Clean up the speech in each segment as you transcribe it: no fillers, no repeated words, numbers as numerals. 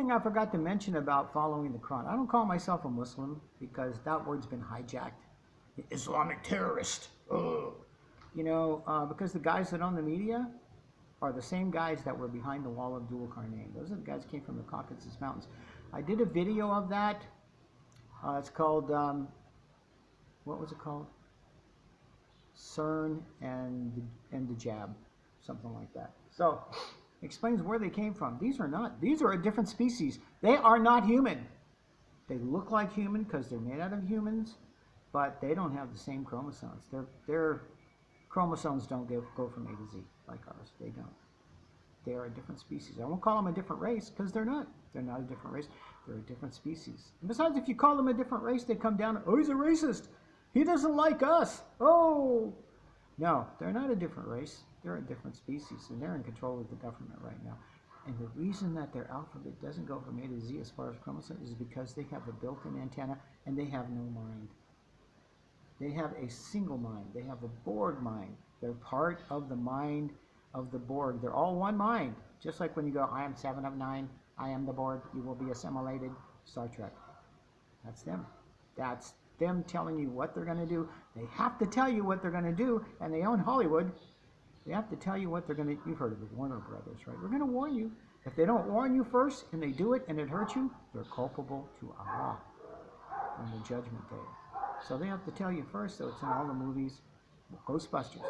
thing I forgot to mention about following the Quran. I don't call myself a Muslim because that word's been hijacked. Islamic terrorist. Ugh. You know, because the guys that own the media are the same guys that were behind the wall of Dhul Qarnayn. Those are the guys who came from the Caucasus Mountains. I did a video of that. It's called, what was it called? CERN and the jab, something like that. So, explains where they came from. These are a different species. They are not human. They look like human because they're made out of humans, but they don't have the same chromosomes. Their chromosomes don't go from A to Z like ours. They don't. They are a different species. I won't call them a different race because they're not. They're not a different race. They're a different species. And besides, if you call them a different race, they come down, oh, he's a racist. He doesn't like us. Oh. No, they're not a different race. They're a different species, and they're in control of the government right now. And the reason that their alphabet doesn't go from A to Z as far as chromosomes is because they have a built-in antenna, and they have no mind. They have a single mind. They have a Borg mind. They're part of the mind of the Borg. They're all one mind. Just like when you go, I am 7 of 9, I am the Borg, you will be assimilated, Star Trek. That's them. That's them telling you what they're going to do. They have to tell you what they're going to do, and they own Hollywood. They have to tell you what they're going to do. You've heard of the Warner Brothers, right? We're going to warn you. If they don't warn you first, and they do it, and it hurts you, they're culpable to Allah on the Judgment Day. So they have to tell you first, so it's in all the movies. Ghostbusters.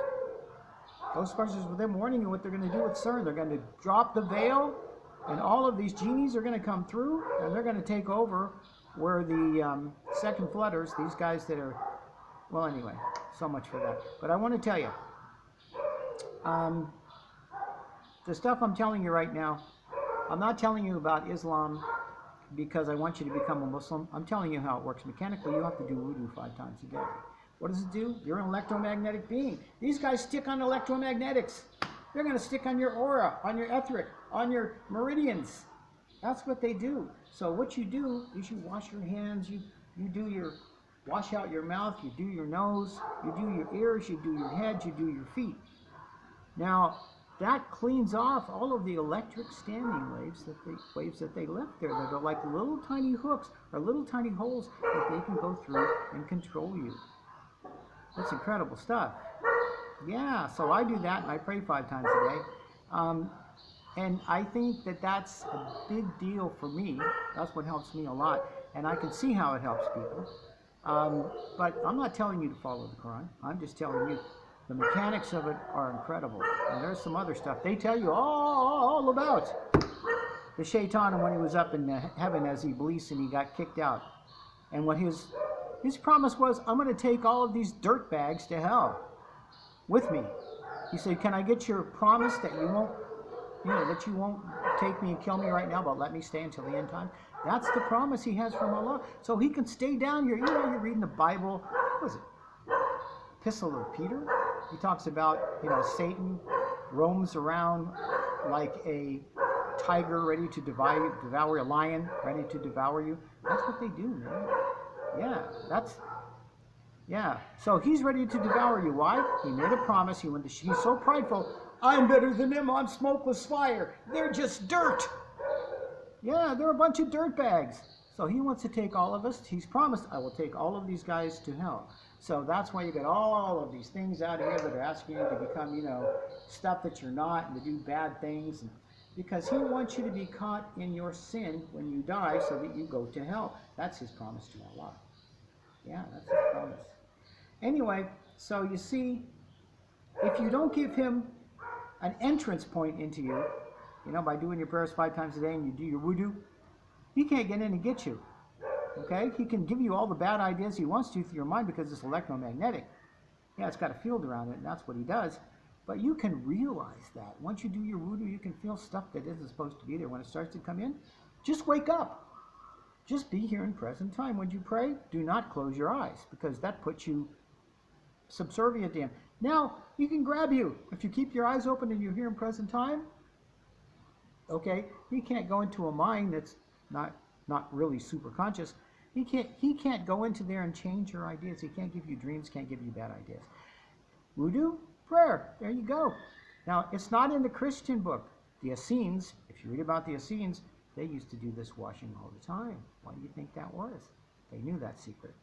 Ghostbusters with them warning you what they're going to do with CERN. They're going to drop the veil, and all of these genies are going to come through, and they're going to take over where the second flooders, these guys that are, well, anyway, so much for that. But I want to tell you, the stuff I'm telling you right now, I'm not telling you about Islam because I want you to become a Muslim. I'm telling you how it works. Mechanically, you have to do wudu 5 times a day. What does it do? You're an electromagnetic being. These guys stick on electromagnetics. They're going to stick on your aura, on your etheric, on your meridians. That's what they do. So what you do is you wash your hands, you do your, wash out your mouth, you do your nose, you do your ears, you do your head, you do your feet. Now, that cleans off all of the electric standing waves that they left there that are like little tiny hooks or little tiny holes that they can go through and control you. That's incredible stuff. Yeah, so I do that and I pray 5 times a day. And I think that that's a big deal for me. That's what helps me a lot. And I can see how it helps people. But I'm not telling you to follow the Quran. I'm just telling you the mechanics of it are incredible. And there's some other stuff. They tell you all about the shaitan and when he was up in heaven as Iblis and he got kicked out. And what his promise was, I'm going to take all of these dirt bags to hell with me. He said, can I get your promise that you won't, that you won't take me and kill me right now, but let me stay until the end time? That's the promise he has from Allah. So he can stay down here. You're reading the Bible. What was it? Epistle of Peter? He talks about, Satan roams around like a tiger ready to devour a lion, ready to devour you. That's what they do, man. Yeah, so he's ready to devour you. Why? He made a promise. He's so prideful. I'm better than them. I'm smokeless fire. They're just dirt. Yeah, they're a bunch of dirt bags. So he wants to take all of us. He's promised, I will take all of these guys to hell. So that's why you get all of these things out here that are asking you to become, stuff that you're not and to do bad things. Because he wants you to be caught in your sin when you die so that you go to hell. That's his promise to Allah. Yeah, that's his promise. Anyway, so you see, if you don't give him an entrance point into you, by doing your prayers 5 times a day and you do your wudu, he can't get in and get you. Okay? He can give you all the bad ideas he wants to through your mind because it's electromagnetic. Yeah, it's got a field around it, and that's what he does. But you can realize that. Once you do your wudu, you can feel stuff that isn't supposed to be there. When it starts to come in, just wake up. Just be here in present time. When you pray, do not close your eyes because that puts you subservient to him. Now, he can grab you. If you keep your eyes open and you're here in present time, okay, he can't go into a mind that's not really super conscious. He can't go into there and change your ideas. He can't give you dreams, can't give you bad ideas. Wudu, prayer, there you go. Now, it's not in the Christian book. The Essenes, if you read about the Essenes, They used to do this washing all the time. Why do you think that was? They knew that secret.